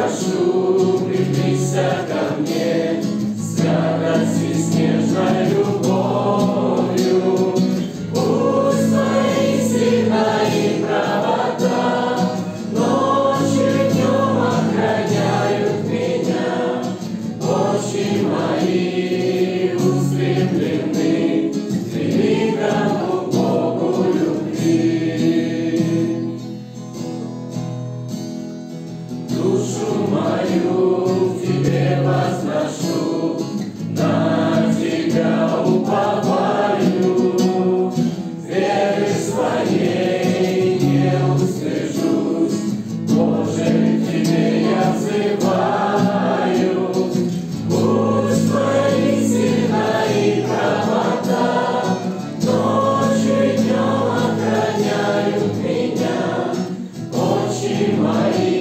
прошу, приблизься ко мне, святости с нежной любовью. Пусть твои сила и правота ночью и днем охраняют меня. Очи мои устремлены к великому Богу любви. Душу мою к тебе возношу, на тебя уповаю. Веры своей не устыжусь, Боже, к тебе я взываю. Пусть твои сила и правота ночью и днем охраняют меня. Очи мои